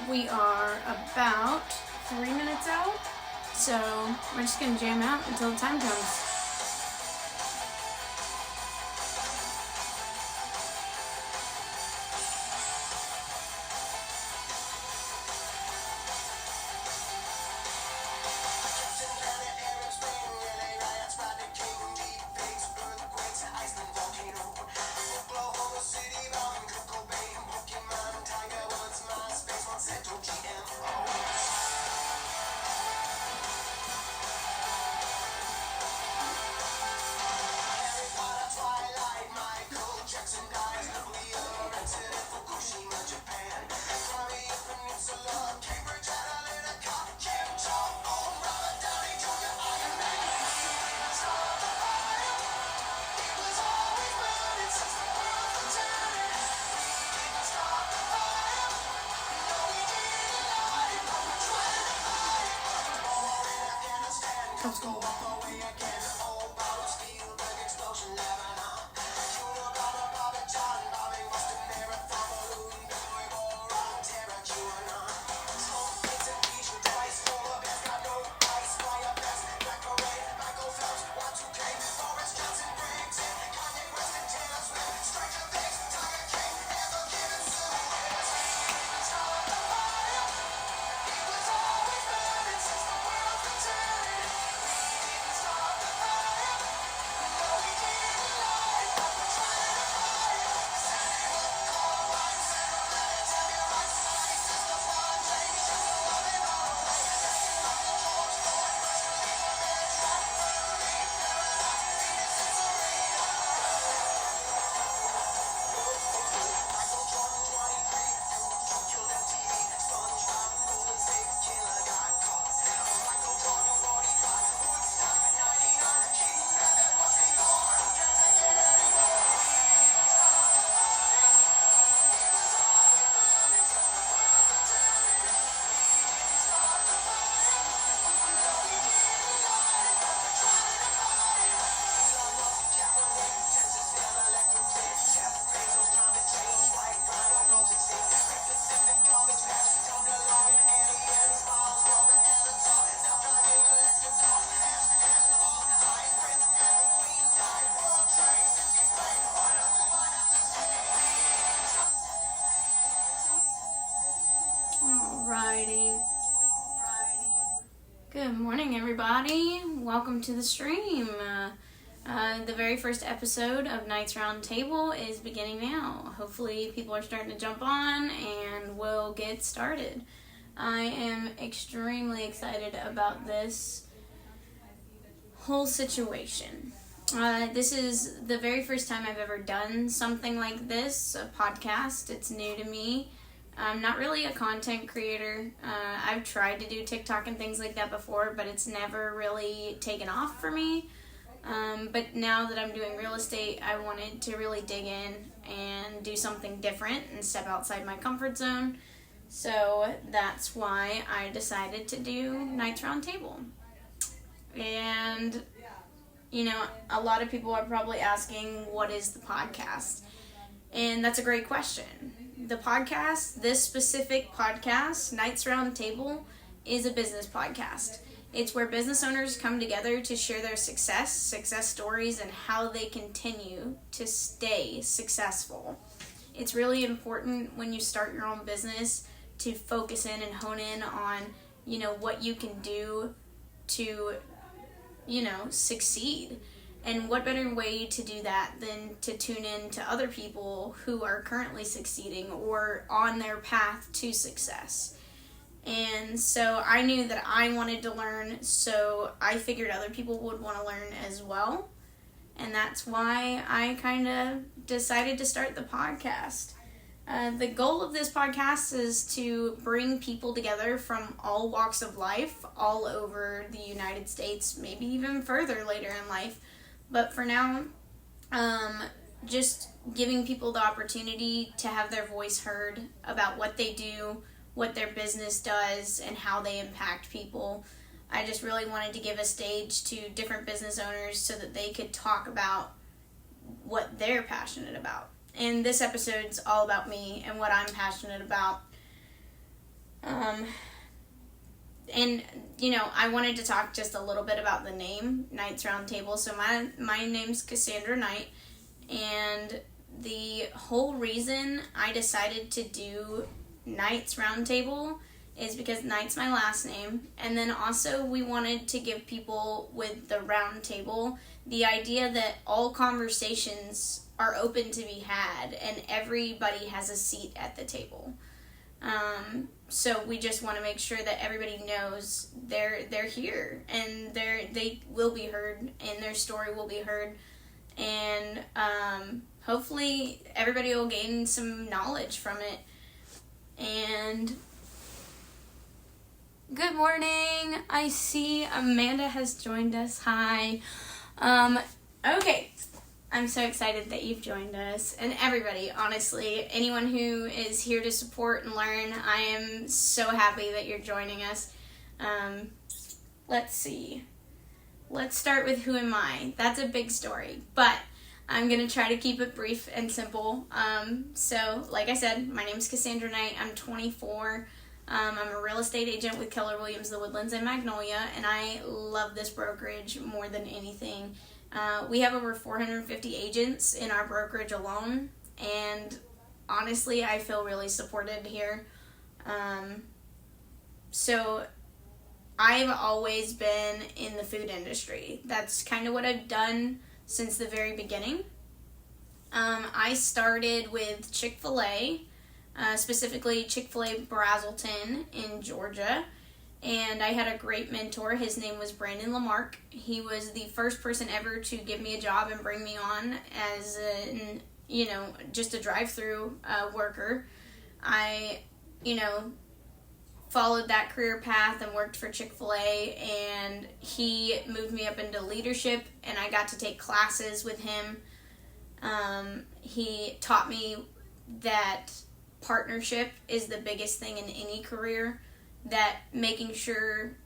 We are about 3 minutes out, so we're just going to jam out until the time comes. Let's go. Alrighty. Good morning, everybody. Welcome to the stream. The very first episode of Knights Round Table is beginning now. Hopefully people are starting to jump on and we'll get started. I am extremely excited about this whole situation. This is the very first time I've ever done something like this, a podcast. It's new to me. I'm not really a content creator. I've tried to do TikTok and things like that before, but it's never really taken off for me. But now that I'm doing real estate, I wanted to really dig in and do something different and step outside my comfort zone. So that's why I decided to do Knights Round Table. And, you know, a lot of people are probably asking, what is the podcast? And that's a great question. The podcast, this specific podcast, Knights Round Table, is a business podcast. It's where business owners come together to share their success stories, and how they continue to stay successful. It's really important when you start your own business to focus in and hone in on, you know, what you can do to, you know, succeed. And what better way to do that than to tune in to other people who are currently succeeding or on their path to success. And so I knew that I wanted to learn, so I figured other people would want to learn as well. And that's why I kind of decided to start the podcast. The goal of this podcast is to bring people together from all walks of life, all over the United States, maybe even further later in life. But for now, just giving people the opportunity to have their voice heard about what they do, what their business does, and how they impact people. I just really wanted to give a stage to different business owners so that they could talk about what they're passionate about. And this episode's all about me and what I'm passionate about. And, I wanted to talk just a little bit about the name, Knights Round Table. So my name's Cassandra Knight, and the whole reason I decided to do Knights Round Table is because Knight's my last name, and then also we wanted to give people with the round table the idea that all conversations are open to be had, and everybody has a seat at the table. So we just want to make sure that everybody knows they're here, and they will be heard, and their story will be heard, and hopefully everybody will gain some knowledge from it. And good morning. I see Amanda has joined us. Hi. Okay. I'm so excited that you've joined us, and everybody, honestly, anyone who is here to support and learn, I am so happy that you're joining us. Let's see. Let's start with who am I? That's a big story, but I'm going to try to keep it brief and simple. So, like I said, my name is Cassandra Knight. I'm 24. I'm a real estate agent with Keller Williams, The Woodlands, and Magnolia, and I love this brokerage more than anything. We have over 450 agents in our brokerage alone, and honestly, I feel really supported here. So I've always been in the food industry. That's kind of what I've done since the very beginning. I started with Chick-fil-A, specifically Chick-fil-A Brazelton in Georgia. And I had a great mentor. His name was Brandon Lamarck. He was the first person ever to give me a job and bring me on as just a drive-through worker. I, followed that career path and worked for Chick-fil-A, and he moved me up into leadership, and I got to take classes with him. He taught me that partnership is the biggest thing in any career. That making sure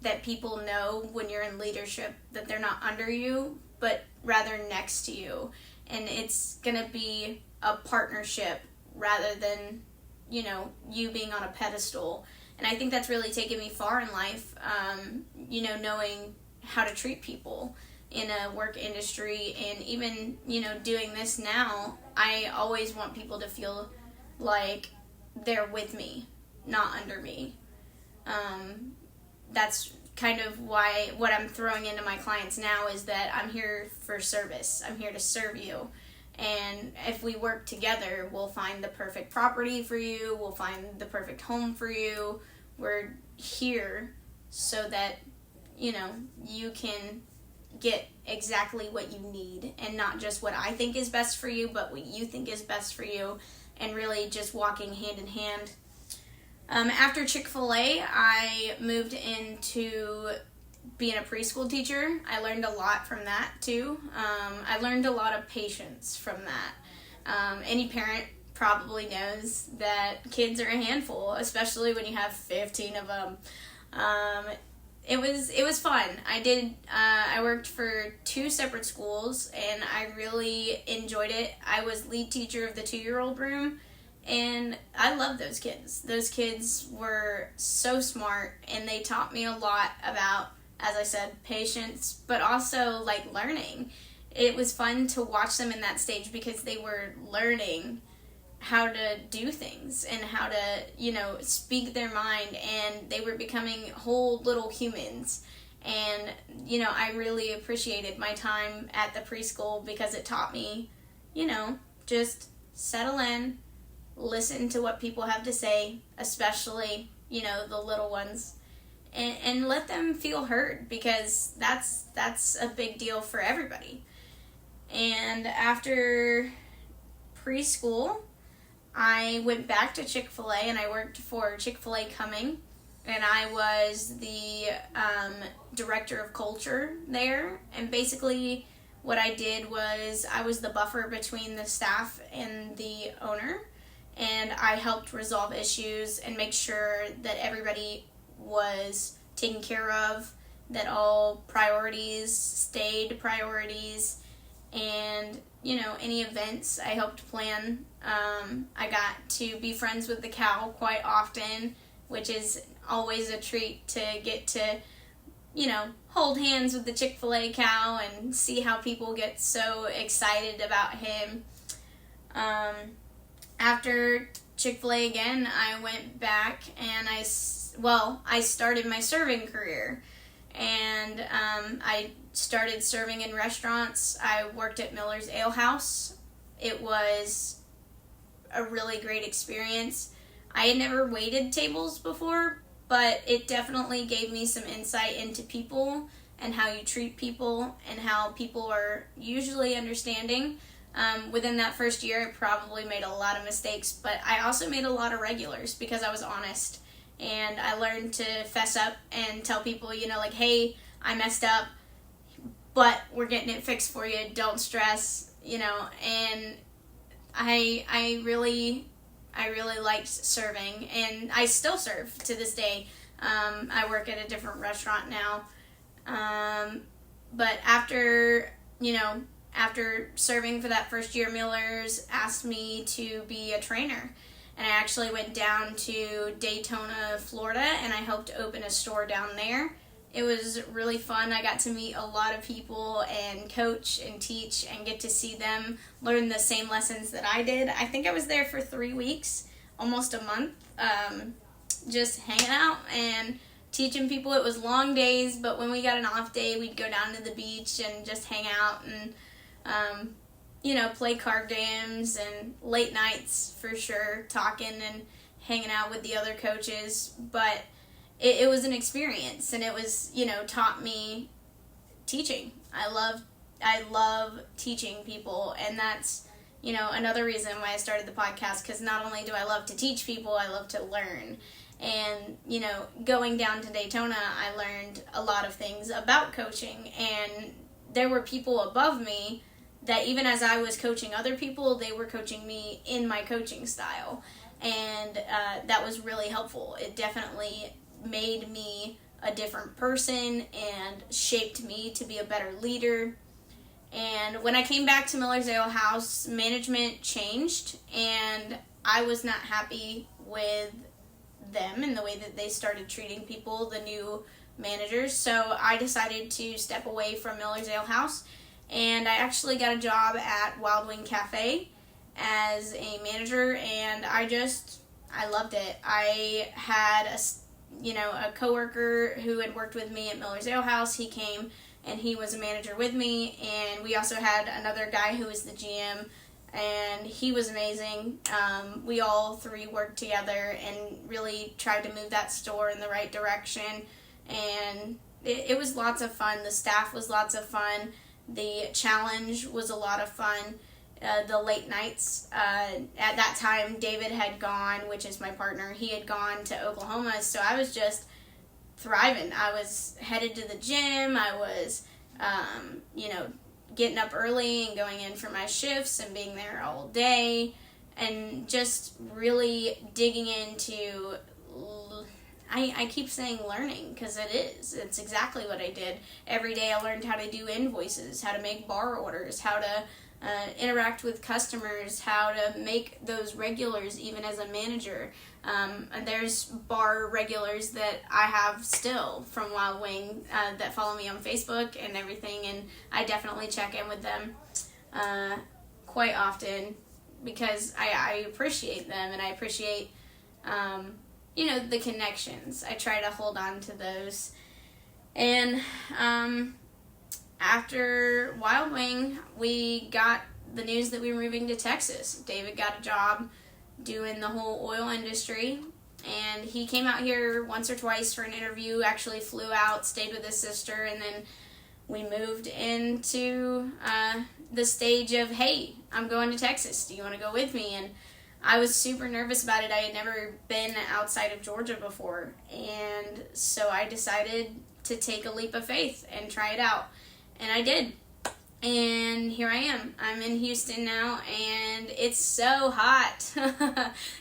that people know when you're in leadership that they're not under you, but rather next to you. And it's going to be a partnership rather than, you being on a pedestal. And I think that's really taken me far in life, knowing how to treat people in a work industry. And even, doing this now, I always want people to feel like they're with me, not under me. That's kind of why what I'm throwing into my clients now is that I'm here for service. I'm here to serve you. And if we work together, we'll find the perfect property for you. We'll find the perfect home for you. We're here so that, you can get exactly what you need, and not just what I think is best for you, but what you think is best for you, and really just walking hand in hand. After Chick-fil-A, I moved into being a preschool teacher. I learned a lot from that, too. I learned a lot of patience from that. Any parent probably knows that kids are a handful, especially when you have 15 of them. It was fun. I worked for 2 separate schools, and I really enjoyed it. I was lead teacher of the 2-year-old room. And I love those kids. Those kids were so smart, and they taught me a lot about, as I said, patience, but also, learning. It was fun to watch them in that stage because they were learning how to do things and how to, speak their mind, and they were becoming whole little humans. And, I really appreciated my time at the preschool because it taught me, just settle in, listen to what people have to say, especially, the little ones, and let them feel heard, because that's a big deal for everybody. And after preschool, I went back to Chick-fil-A, and I worked for Chick-fil-A Cumming, and I was the director of culture there. And basically what I did was I was the buffer between the staff and the owner, and I helped resolve issues and make sure that everybody was taken care of, that all priorities stayed priorities, and, any events I helped plan. I got to be friends with the cow quite often which is always a treat to get to, hold hands with the Chick-fil-A cow and see how people get so excited about him. After Chick-fil-A again, I went back and I started my serving career. And I started serving in restaurants. I worked at Miller's Ale House. It was a really great experience. I had never waited tables before, but it definitely gave me some insight into people and how you treat people and how people are usually understanding. Within that first year, I probably made a lot of mistakes, but I also made a lot of regulars because I was honest. And I learned to fess up and tell people, hey, I messed up, but we're getting it fixed for you. Don't stress, and I really liked serving, and I still serve to this day. I work at a different restaurant now. But after serving for that first year, Miller's asked me to be a trainer. And I actually went down to Daytona, Florida, and I helped open a store down there. It was really fun. I got to meet a lot of people and coach and teach and get to see them learn the same lessons that I did. I think I was there for 3 weeks, almost a month, just hanging out and teaching people. It was long days, but when we got an off day, we'd go down to the beach and just hang out and play card games and late nights for sure, talking and hanging out with the other coaches. But it was an experience, and it was, taught me teaching. I love teaching people, and that's, another reason why I started the podcast, because not only do I love to teach people, I love to learn. And, going down to Daytona, I learned a lot of things about coaching, and there were people above me that even as I was coaching other people, they were coaching me in my coaching style. And that was really helpful. It definitely made me a different person and shaped me to be a better leader. And when I came back to Miller's Ale House, management changed, and I was not happy with them and the way that they started treating people, the new managers. So I decided to step away from Miller's Ale House. And I actually got a job at Wild Wing Cafe as a manager, and I loved it. I had a coworker who had worked with me at Miller's Ale House. He came and he was a manager with me, and we also had another guy who was the GM, and he was amazing. We all three worked together and really tried to move that store in the right direction, and it was lots of fun. The staff was lots of fun. The challenge was a lot of fun. The late nights, at that time, David had gone, which is my partner. He had gone to Oklahoma, so I was just thriving. I was headed to the gym. I was, getting up early and going in for my shifts and being there all day and just really digging into I keep saying learning because it is. It's exactly what I did. Every day I learned how to do invoices, how to make bar orders, how to interact with customers, how to make those regulars even as a manager. And there's bar regulars that I have still from Wild Wing that follow me on Facebook and everything, and I definitely check in with them quite often because I appreciate them, and I appreciate the connections. I try to hold on to those. And after Wild Wing, we got the news that we were moving to Texas. David got a job doing the whole oil industry, and he came out here once or twice for an interview, actually flew out, stayed with his sister, and then we moved into the stage of, hey, I'm going to Texas. Do you want to go with me? And I was super nervous about it. I had never been outside of Georgia before, and so I decided to take a leap of faith and try it out, and I did. And here I am. I'm in Houston now, and it's so hot.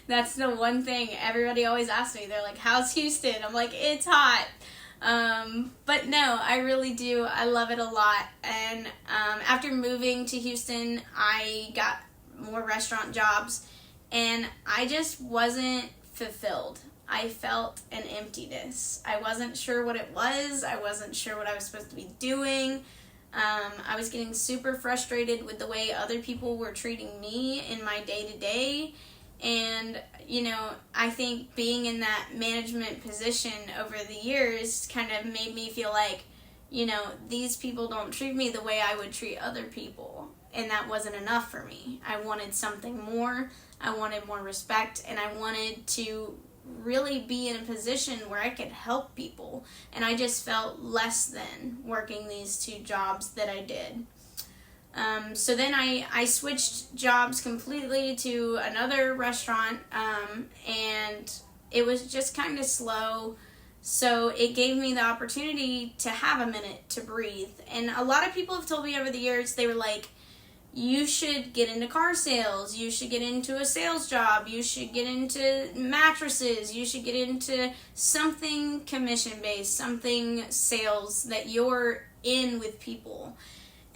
That's the one thing everybody always asks me. They're like, how's Houston? I'm like, it's hot. But no, I really do. I love it a lot. And after moving to Houston, I got more restaurant jobs, and I just wasn't fulfilled. I felt an emptiness. I wasn't sure what it was. I wasn't sure what I was supposed to be doing. I was getting super frustrated with the way other people were treating me in my day-to-day. And, I think being in that management position over the years kind of made me feel like, these people don't treat me the way I would treat other people. And that wasn't enough for me. I wanted something more. I wanted more respect. And I wanted to really be in a position where I could help people. And I just felt less than working these 2 jobs that I did. So then I switched jobs completely to another restaurant, and it was just kind of slow. So it gave me the opportunity to have a minute to breathe. And a lot of people have told me over the years, they were like, you should get into car sales, you should get into a sales job, you should get into mattresses, you should get into something commission-based, something sales that you're in with people.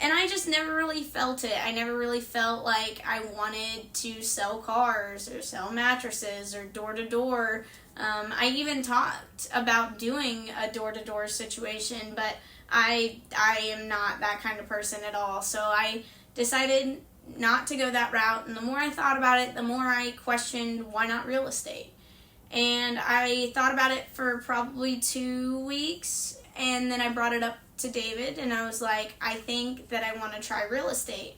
And I just never really felt it. I never really felt like I wanted to sell cars or sell mattresses or door-to-door. I even talked about doing a door-to-door situation, but I am not that kind of person at all. So I decided not to go that route. And the more I thought about it, the more I questioned, why not real estate? And I thought about it for probably 2 weeks, and then I brought it up to David, and I was like, I think that I want to try real estate.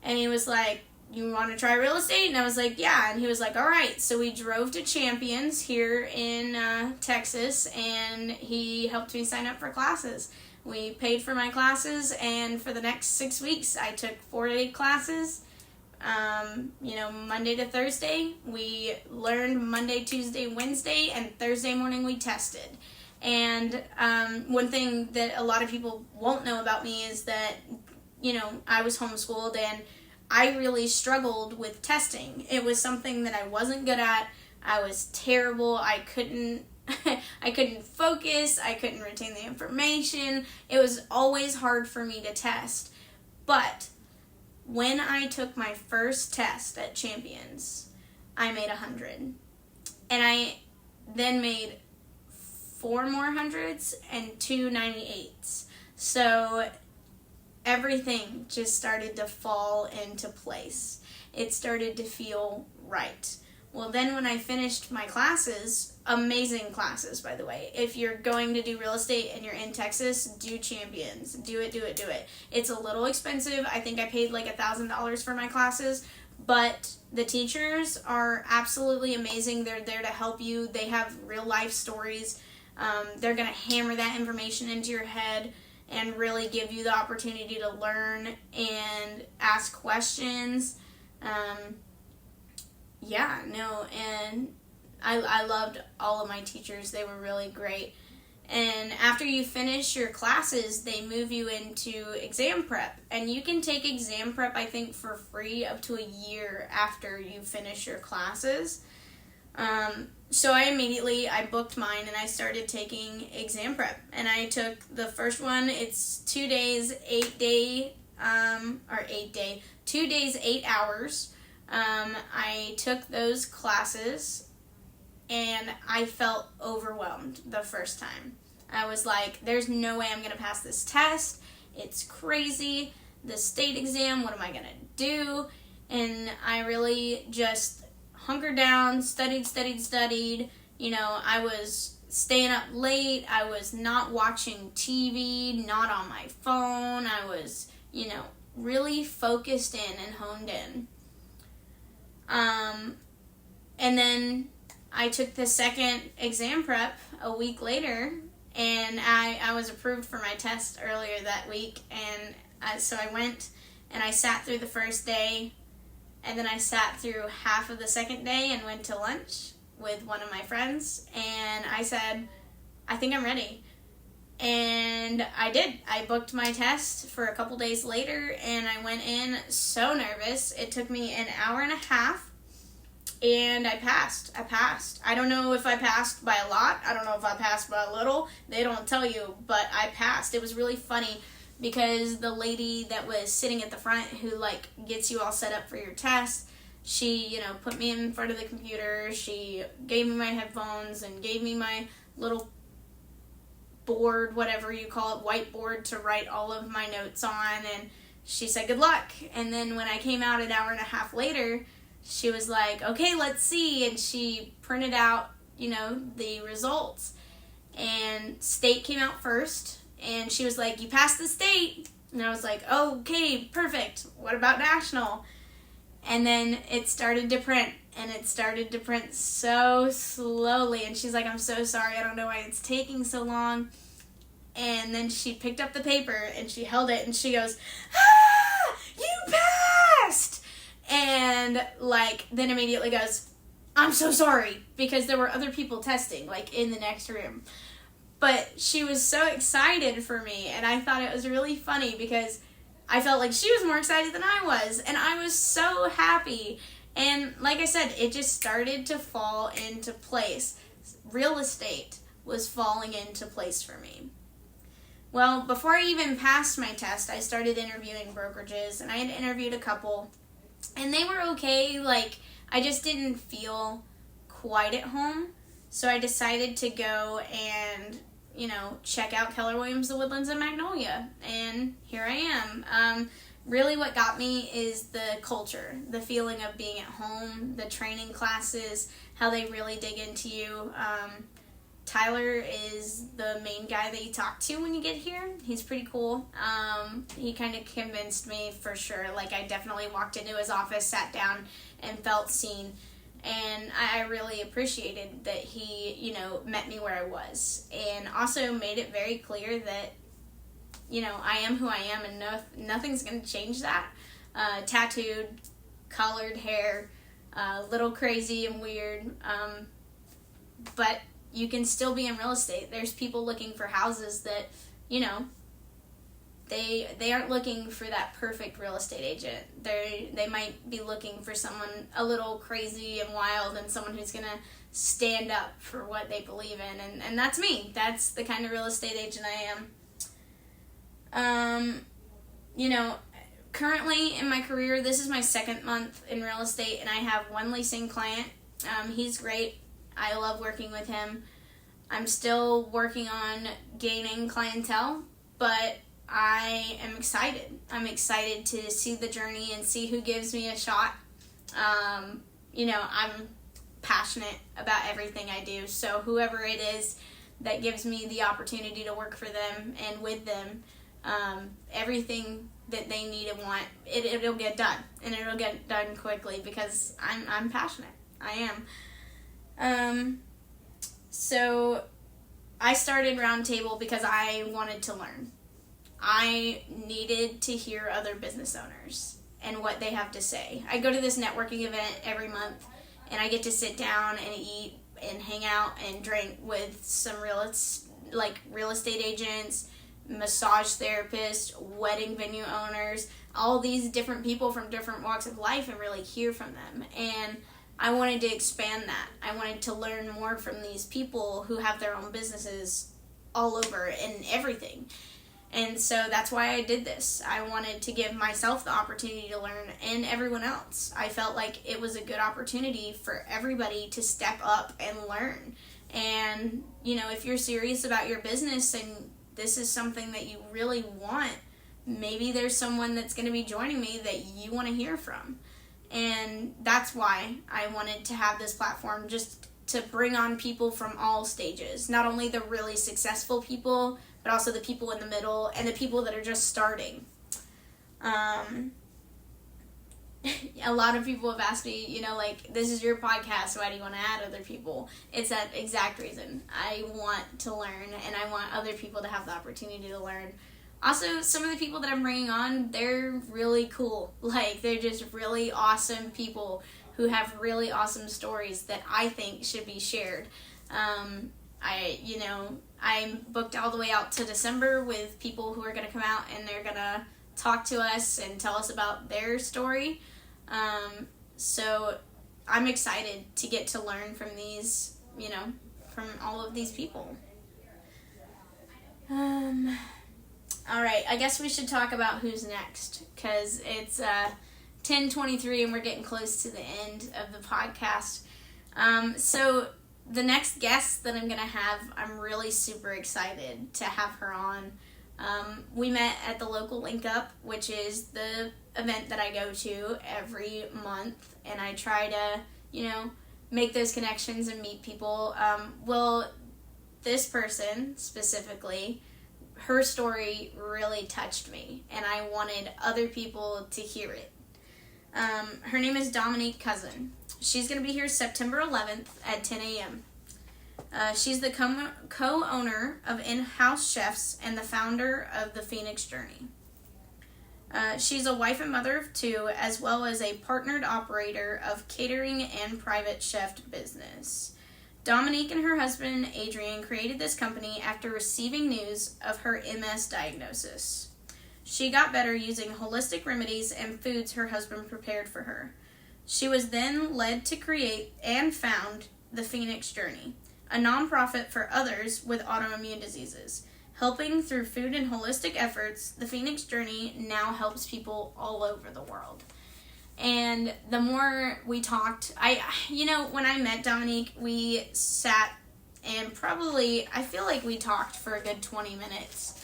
And he was like, you want to try real estate? And I was like, yeah. And he was like, all right. So we drove to Champions here in Texas, and he helped me sign up for classes. We paid for my classes, and for the next 6 weeks, I took 4 to 8 classes. Monday to Thursday. We learned Monday, Tuesday, Wednesday, and Thursday morning we tested. And one thing that a lot of people won't know about me is that, I was homeschooled, and I really struggled with testing. It was something that I wasn't good at. I was terrible. I couldn't focus. I couldn't retain the information. It was always hard for me to test. But when I took my first test at Champions, I made 100. And I then made 4 more hundreds and 2 98s. So everything just started to fall into place. It started to feel right. Well, then when I finished my classes, amazing classes, by the way. If you're going to do real estate and you're in Texas, do Champions. Do it. It's a little expensive. I think I paid like $1,000 for my classes, but the teachers are absolutely amazing. They're there to help you. They have real life stories. They're going to hammer that information into your head and really give you the opportunity to learn and ask questions. And I loved all of my teachers. They were really great. And after you finish your classes, they move you into exam prep. And you can take exam prep, I think, for free up to a year after you finish your classes. So I booked mine and I started taking exam prep. And I took the first one. It's 2 days, 2 days, 8 hours. I took those classes and I felt overwhelmed the first time. I was like, there's no way I'm going to pass this test. It's crazy. The state exam, what am I going to do? And I really just hunkered down, studied. I was staying up late. I was not watching TV, not on my phone. I was, really focused in and honed in. And then I took the second exam prep a week later, and I was approved for my test earlier that week. And so I went and I sat through the first day, and then I sat through half of the second day and went to lunch with one of my friends, and I said, I think I'm ready. And I did. I booked my test for a couple days later, and I went in so nervous. It took me an hour and a half, and I passed. I don't know if I passed by a lot. I don't know if I passed by a little. They don't tell you, but I passed. It was really funny because the lady that was sitting at the front who, gets you all set up for your test, She, put me in front of the computer. She gave me my headphones and gave me my little board, whatever you call it, whiteboard to write all of my notes on, and she said good luck. And then when I came out an hour and a half later, she was like, okay, let's see, and she printed out, the results. And state came out first, and she was like, you passed the state. And I was like, okay, perfect. What about national? And then it started to print, and it started to print so slowly. And she's like, I'm so sorry. I don't know why it's taking so long. And then she picked up the paper, and she held it, and she goes, you passed! And, then immediately goes, I'm so sorry, because there were other people testing, in the next room. But she was so excited for me, and I thought it was really funny because I felt like she was more excited than I was, and I was so happy. And like I said, it just started to fall into place. Real estate was falling into place for me. Well, before I even passed my test, I started interviewing brokerages, and I had interviewed a couple, and they were okay. I just didn't feel quite at home, so I decided to go and, check out Keller Williams, The Woodlands, and Magnolia, and here I am. Really what got me is the culture, the feeling of being at home, the training classes, how they really dig into you. Tyler is the main guy that you talk to when you get here. He's pretty cool. He kind of convinced me for sure. I definitely walked into his office, sat down, and felt seen. And I really appreciated that he, met me where I was. And also made it very clear that, I am who I am, and nothing's going to change that. Tattooed, colored hair, little crazy and weird. But you can still be in real estate. There's people looking for houses that, they aren't looking for that perfect real estate agent. They might be looking for someone a little crazy and wild, and someone who's going to stand up for what they believe in. And that's me. That's the kind of real estate agent I am. Currently in my career, this is my second month in real estate, and I have one leasing client. He's great. I love working with him. I'm still working on gaining clientele, but I am excited. I'm excited to see the journey and see who gives me a shot. I'm passionate about everything I do, so whoever it is that gives me the opportunity to work for them and with them, everything that they need and want, it'll get done, and it'll get done quickly because I'm passionate. I am. So I started Roundtable because I wanted to learn. I needed to hear other business owners and what they have to say. I go to this networking event every month, and I get to sit down and eat and hang out and drink with some real estate agents, massage therapists, wedding venue owners, all these different people from different walks of life, and really hear from them. And I wanted to expand that. I wanted to learn more from these people who have their own businesses all over and everything. And so that's why I did this. I wanted to give myself the opportunity to learn, and everyone else. I felt like it was a good opportunity for everybody to step up and learn. And, if you're serious about your business and this is something that you really want, maybe there's someone that's going to be joining me that you want to hear from. And that's why I wanted to have this platform, just to bring on people from all stages. Not only the really successful people, but also the people in the middle and the people that are just starting. A lot of people have asked me, this is your podcast, why do you want to add other people? It's that exact reason. I want to learn, and I want other people to have the opportunity to learn. Also, some of the people that I'm bringing on, they're really cool. They're just really awesome people who have really awesome stories that I think should be shared. I'm booked all the way out to December with people who are going to come out, and they're going to talk to us and tell us about their story. So I'm excited to get to learn from these, from all of these people. All right, I guess we should talk about who's next, because it's 10:23 and we're getting close to the end of the podcast. So the next guest that I'm going to have, I'm really super excited to have her on. We met at the local Link Up, which is the event that I go to every month, and I try to, make those connections and meet people. Well, this person specifically, her story really touched me, and I wanted other people to hear it. Her name is Dominique Cousin. She's going to be here September 11th at 10 a.m. She's the co-owner of In-House Chefs and the founder of the Phoenix Journey. She's a wife and mother of two, as well as a partnered operator of catering and private chef business. Dominique and her husband, Adrian, created this company after receiving news of her MS diagnosis. She got better using holistic remedies and foods her husband prepared for her. She was then led to create and found the Phoenix Journey, a nonprofit for others with autoimmune diseases. Helping through food and holistic efforts, the Phoenix Journey now helps people all over the world. And the more we talked, when I met Dominique, we sat and I feel like we talked for a good 20 minutes.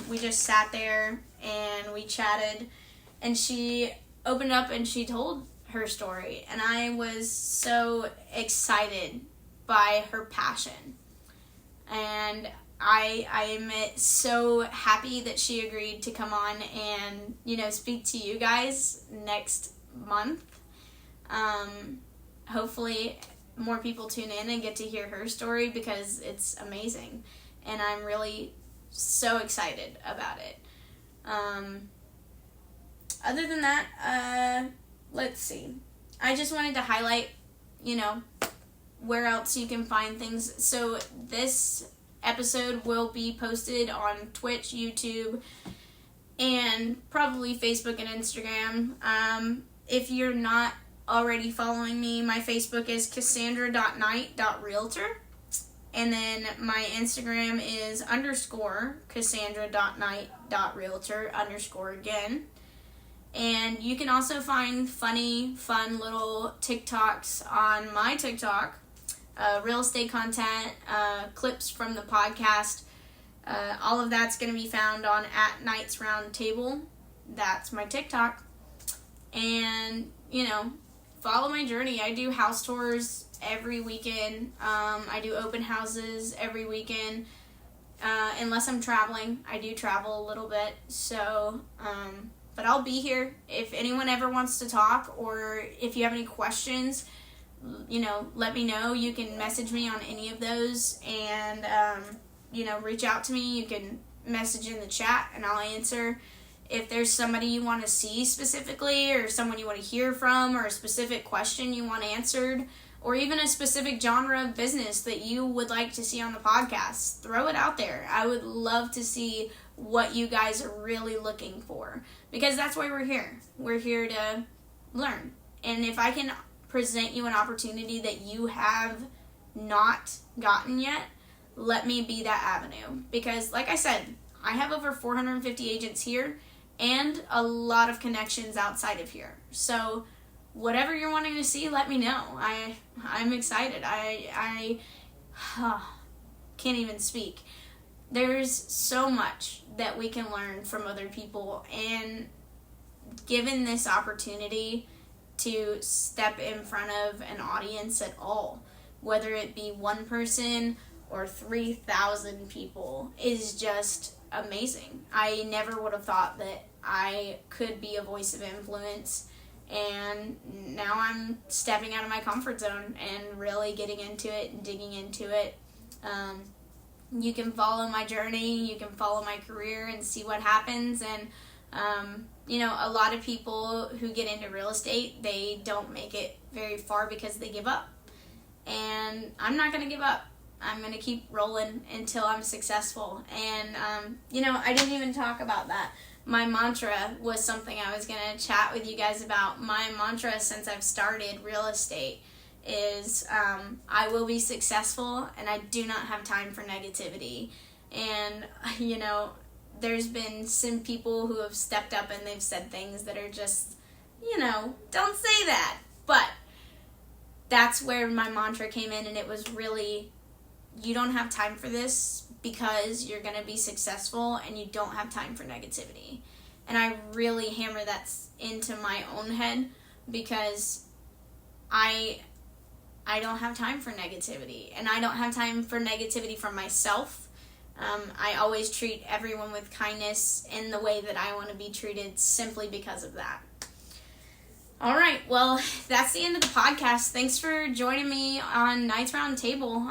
We just sat there and we chatted, and she opened up and she told her story, and I was so excited by her passion, and I am so happy that she agreed to come on and speak to you guys next month. Hopefully more people tune in and get to hear her story, because it's amazing, and I'm really so excited about it. Other than that, let's see. I just wanted to highlight, where else you can find things. So this episode will be posted on Twitch, YouTube, and probably Facebook and Instagram. If you're not already following me, my Facebook is cassandra.knight.realtor. And then my Instagram is _cassandra.knight.realtor_ again. And you can also find funny, fun little TikToks on my TikTok, real estate content, clips from the podcast. All of that's going to be found on @KnightsRoundTable. That's my TikTok. And, follow my journey. I do house tours every weekend. I do open houses every weekend. Unless I'm traveling. I do travel a little bit. So, but I'll be here if anyone ever wants to talk, or if you have any questions, let me know. You can message me on any of those, and, reach out to me. You can message in the chat and I'll answer. If there's somebody you want to see specifically, or someone you want to hear from, or a specific question you want answered, or even a specific genre of business that you would like to see on the podcast, throw it out there. I would love to see what you guys are really looking for, because that's why we're here. We're here to learn. And if I can present you an opportunity that you have not gotten yet, let me be that avenue. Because like I said, I have over 450 agents here and a lot of connections outside of here. So whatever you're wanting to see, let me know. I'm excited. I can't even speak. There's so much that we can learn from other people, and given this opportunity to step in front of an audience at all, whether it be one person or 3,000 people, is just amazing. I never would have thought that I could be a voice of influence, and now I'm stepping out of my comfort zone and really getting into it and digging into it. You can follow my journey, you can follow my career and see what happens. And a lot of people who get into real estate, they don't make it very far because they give up. And I'm not going to give up. I'm going to keep rolling until I'm successful. And, I didn't even talk about that. My mantra was something I was going to chat with you guys about. My mantra since I've started real estate is I will be successful, and I do not have time for negativity. And, there's been some people who have stepped up and they've said things that are just don't say that. But that's where my mantra came in, and it was really, you don't have time for this because you're going to be successful, and you don't have time for negativity. And I really hammer that into my own head because I don't have time for negativity, and I don't have time for negativity from myself. I always treat everyone with kindness in the way that I want to be treated simply because of that. All right, well, that's the end of the podcast. Thanks for joining me on Knights Round Table.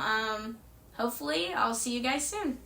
Hopefully, I'll see you guys soon.